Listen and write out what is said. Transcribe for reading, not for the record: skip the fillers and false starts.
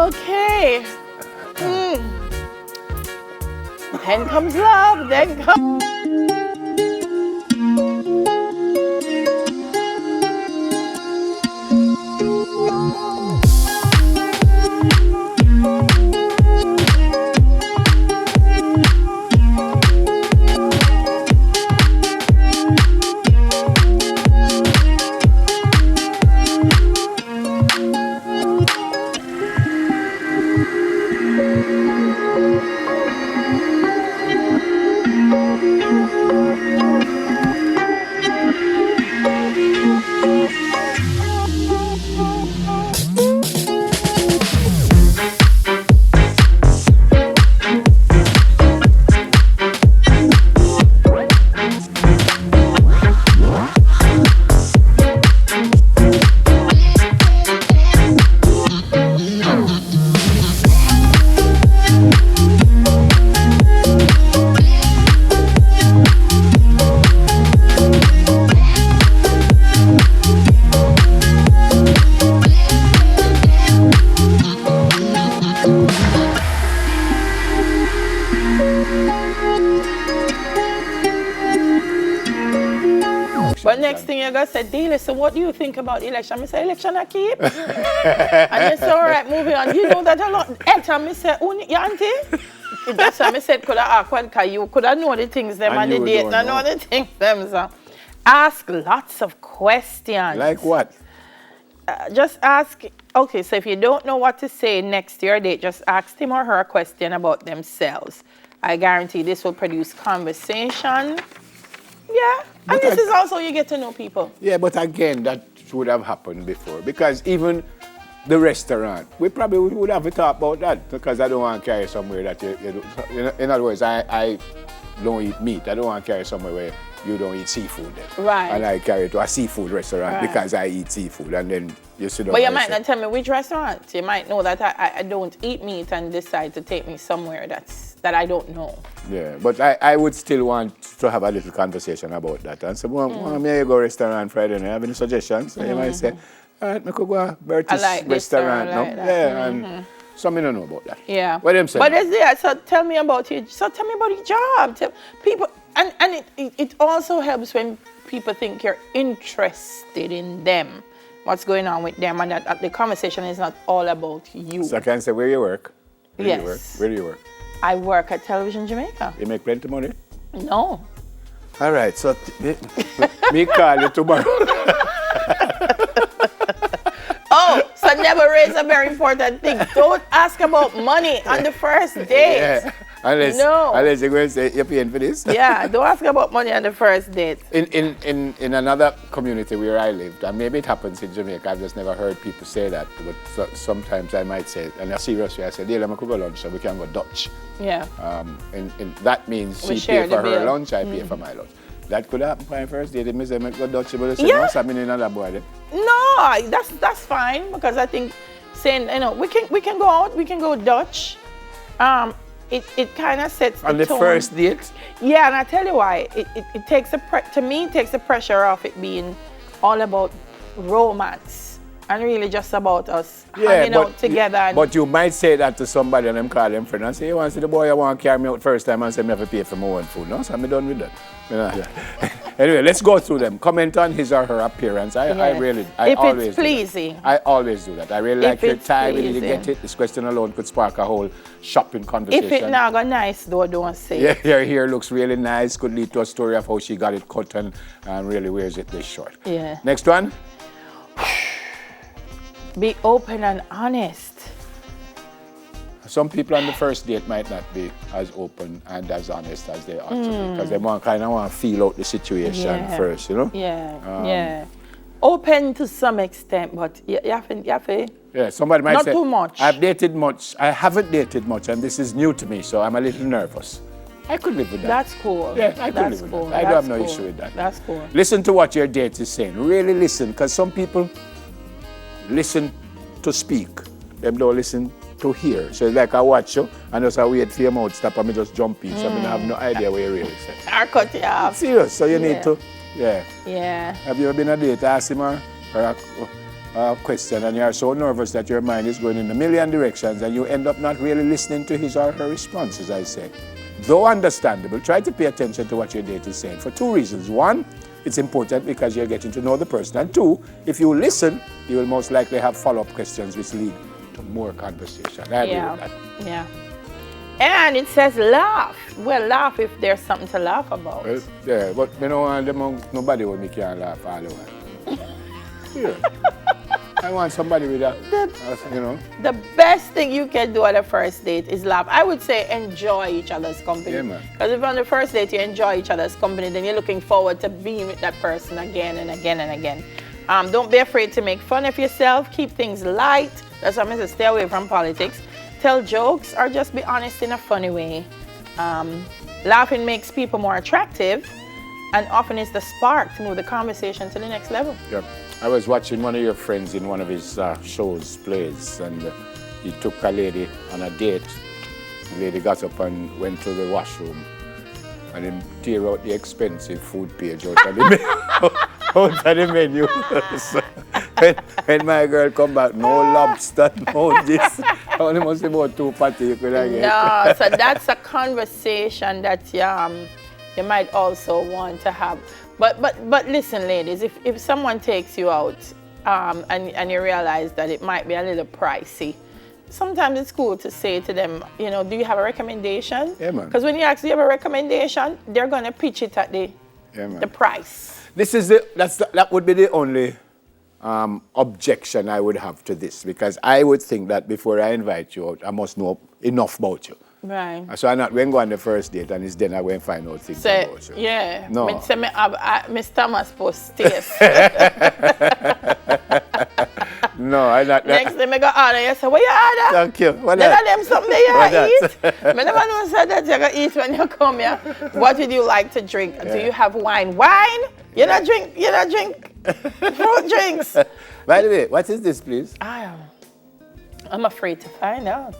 Okay. Then comes love, then comes... But next thing you're going to say, Daily, so what do you think about the election? I say, election I keep. And you say, all right, moving on. You know that a lot. Every time I say, your auntie? That's why I said, could I ask one, because you could have know the things them and the date, and know the things them. So ask lots of questions. Like what? Just ask, okay, so if you don't know what to say next year date, just ask him or her a question about themselves. I guarantee this will produce conversation. Yeah, and this is also you get to know people. Yeah, but again, that would have happened before. Because even the restaurant, we probably would have to talk about that. Because I don't want to carry somewhere that you do. In other words, I don't eat meat. I don't want to carry somewhere where you don't eat seafood then. Right. And I carry it to a seafood restaurant because I eat seafood. And then you sit down. But you might not tell me which restaurant. You might know that I don't eat meat and decide to take me somewhere that I don't know. Yeah, but I would still want to have a little conversation about that. And so, may I go restaurant Friday night? Have any suggestions? So you might say, all right, I could go to Bertie's restaurant. And some don't know about that. Yeah. What them say? But so tell me about your job. Tell people, and it also helps when people think you're interested in them, what's going on with them, and that the conversation is not all about you. So I can say where you work. Yes. Where do you work? I work at Television Jamaica. You make plenty of money? No. All right, so me call you tomorrow. Oh, so never raise a very important thing. Don't ask about money on the first date. Yeah. Unless you're going to say you're paying for this. Yeah, don't ask about money on the first date. In another community where I lived, and maybe it happens in Jamaica, I've just never heard people say that, but sometimes I might say it, and in a serious way, I say, Dale, I'm going to go lunch, so we can go Dutch. Yeah. And that means we she pay for her bill. lunch, I pay for my lunch. That could happen for my first date. If I say, go Dutch, but I say, no, something in another boy. No, that's fine, because I think saying, we can go out, we can go Dutch. It kind of sets the on the tone. First date? Yeah, and I tell you why. It takes the pressure off it being all about romance and really just about us hanging out together. But you might say that to somebody and them call them friend and say, you want to see the boy, I want to carry me out first time and say, I have to pay for my own food. No, so I'm done with that. Anyway, let's go through them. Comment on his or her appearance. I always it's pleasing. I always do that. I really like your tie, really get it. This question alone could spark a whole shopping conversation. If it now go nice, though, don't say it. Yeah, your hair looks really nice. Could lead to a story of how she got it cut and really wears it this short. Yeah. Next one. Be open and honest. Some people on the first date might not be as open and as honest as they ought to be, because they kind of want to feel out the situation first, you know? Yeah. Open to some extent, but you have to. Yeah, somebody might say, not too much. I haven't dated much, and this is new to me, so I'm a little nervous. I could live with that. That's cool. Yeah, I could live with that. I don't have no issue with that. That's cool. Listen to what your date is saying. Really listen, because some people listen to speak. Them don't listen to hear. So it's like I watch you and just I wait for your mouth stop and me just jump in. So I have no idea what you really say. I cut you off. Serious. So you need to, Yeah. Have you ever been on a date? Ask him or question and you're so nervous that your mind is going in a million directions and you end up not really listening to his or her response, as I say. Though understandable, try to pay attention to what your date is saying for two reasons. One, it's important because you're getting to know the person. And two, if you listen, you will most likely have follow-up questions which lead to more conversation. I agree with that. Yeah. And it says laugh. Well, laugh if there's something to laugh about. Well, yeah, but you know, nobody will make you laugh all the while. Yeah. I want somebody with that, you know. The best thing you can do on a first date is laugh. I would say enjoy each other's company. Yeah, man. Because if on the first date you enjoy each other's company, then you're looking forward to being with that person again and again and again. Don't be afraid to make fun of yourself. Keep things light. That's why I say stay away from politics. Tell jokes or just be honest in a funny way. Laughing makes people more attractive and often is the spark to move the conversation to the next level. Yep. I was watching one of your friends in one of his shows, plays, and he took a lady on a date. The lady got up and went to the washroom and then tear out the expensive food page out of the menu. So, when my girl come back, no lobster, no this. Only must be about 2 patty you could have get. No, so that's a conversation that you might also want to have. But listen, ladies, if someone takes you out and you realize that it might be a little pricey, sometimes it's cool to say to them, you know, do you have a recommendation? Yeah, man. Because when you actually have a recommendation, they're going to pitch it at the price. This is that would be the only objection I would have to this, because I would think that before I invite you out, I must know enough about you. Right. So I'm not going to go on the first date and it's then I go and find out things about you. Yeah. No. Miss Thomas post taste. No, I not. Next time I go order, you say, what you order? Thank you. What None that? of them something you eat. I never know said that you're going to eat when you come here. What would you like to drink? Yeah. Do you have wine? Wine? You don't drink fruit drinks. By the way, what is this, please? I'm afraid to find out.